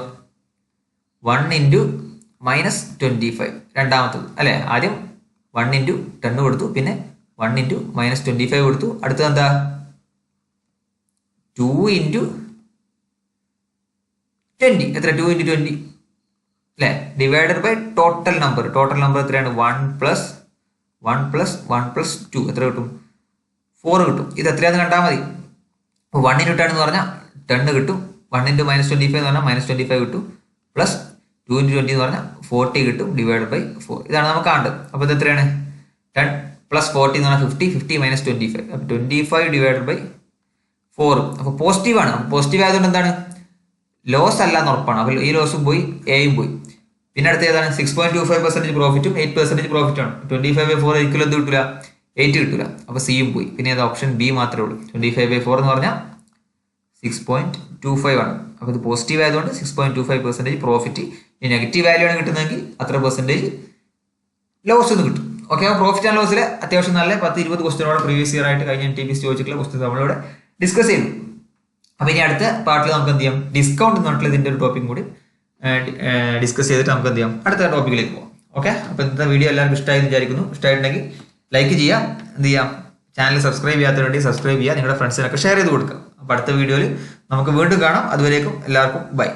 1 × -25 രണ്ടാമത്തത് അല്ലെ. ആദ്യം 1 × 10 കൊടുത്തു, പിന്നെ 1 × -25 കൊടുത്തു. അടുത്തത് എന്താ? 2 × 20. എത്ര? 2 × 20 അല്ലെ. Divided by total number. Total number എത്രയാണ്? 1 + 1 + 1 + 2 എത്ര കിട്ടും? 4 കിട്ടും. ഇത് എത്രയാണെന്ന് കണ്ടാൽ മതി. 1 × 10 എന്ന് പറഞ്ഞാൽ 10 കിട്ടും. 1 × -25 എന്ന് പറഞ്ഞാൽ -25 കിട്ടും. പ്ലസ് 2 × 20 എന്ന് പറഞ്ഞാൽ 40 കിട്ടും. Divide by 4. ഇതാണ് നമുക്ക് കാണേണ്ടത്. അപ്പോൾ ഇത് എത്രയാണ്? 10 + 40 എന്ന് പറഞ്ഞാൽ 50. 50 - 25. അപ്പോൾ 25 ഡിവൈഡ് ബൈ 4. അപ്പോൾ പോസിറ്റീവ് ആണ്. പോസിറ്റീവ് ആയതുകൊണ്ട് എന്താണ്? ലോസ് അല്ല എന്ന് ഉറപ്പാണ്. അപ്പോൾ ഈ ലോസും പോയി, എയും പോയി. പിന്നെ അടുത്ത ഏതാണ്? 6.25% പ്രോഫിറ്റും 8% പ്രോഫിറ്റാണ്. 25/4 ഒരിക്കലും എന്ത് കിട്ടില്ല? 8 കിട്ടില്ല. അപ്പോൾ സിയും പോയി. പിന്നെ ഏതാ? ഓപ്ഷൻ ബി മാത്രമേ ഉള്ളൂ. 25/4 എന്ന് പറഞ്ഞാൽ 6.25 ആണ്. അപ്പോൾ ഇത് പോസിറ്റീവ് ആയതുകൊണ്ട് 6.25% പ്രോഫിറ്റ്. ഈ നെഗറ്റീവ് വാല്യൂ ആണ് കിട്ടുന്നതെങ്കിൽ അത്ര പെർസെൻറ്റേജ് ലോസ് ഒന്ന് കിട്ടും. ഓക്കെ, അപ്പോൾ പ്രോഫിറ്റ് ആൻഡ് ലോസിൽ അത്യാവശ്യം നല്ല 10-20 ക്വസ്റ്റ്യനോടെ പ്രീവിയസ് ഇയർ ആയിട്ട് കഴിഞ്ഞ NTPC ചോദിച്ചിട്ടുള്ള ക്വസ്റ്റ്യൻ നമ്മളിവിടെ ഡിസ്കസ് ചെയ്തു. അപ്പോൾ ഇനി അടുത്ത പാർട്ടിൽ നമുക്ക് എന്ത് ചെയ്യാം? ഡിസ്കൗണ്ട് എന്ന് പറഞ്ഞിട്ടുള്ള ഇതിൻ്റെ ഒരു ടോപ്പിക് കൂടി ഡിസ്കസ് ചെയ്തിട്ട് നമുക്ക് എന്ത് ചെയ്യാം? അടുത്ത ടോപ്പിക്കിലേക്ക് പോകാം. ഓക്കെ, അപ്പോൾ ഇന്നത്തെ വീഡിയോ എല്ലാവർക്കും ഇഷ്ടമായെന്ന് വിചാരിക്കുന്നു. ഇഷ്ടമായിട്ടുണ്ടെങ്കിൽ ലൈക്ക് ചെയ്യാം, എന്ത് ചെയ്യാം? ചാനൽ സബ്സ്ക്രൈബ് ചെയ്യാത്തവരുണ്ടെങ്കിൽ സബ്സ്ക്രൈബ് ചെയ്യുക, നിങ്ങളുടെ ഫ്രണ്ട്സിനൊക്കെ ഷെയർ ചെയ്ത് കൊടുക്കുക. അപ്പോൾ അടുത്ത വീഡിയോയിൽ നമുക്ക് വീണ്ടും കാണാം. അതുവരേക്കും എല്ലാവർക്കും ബൈ.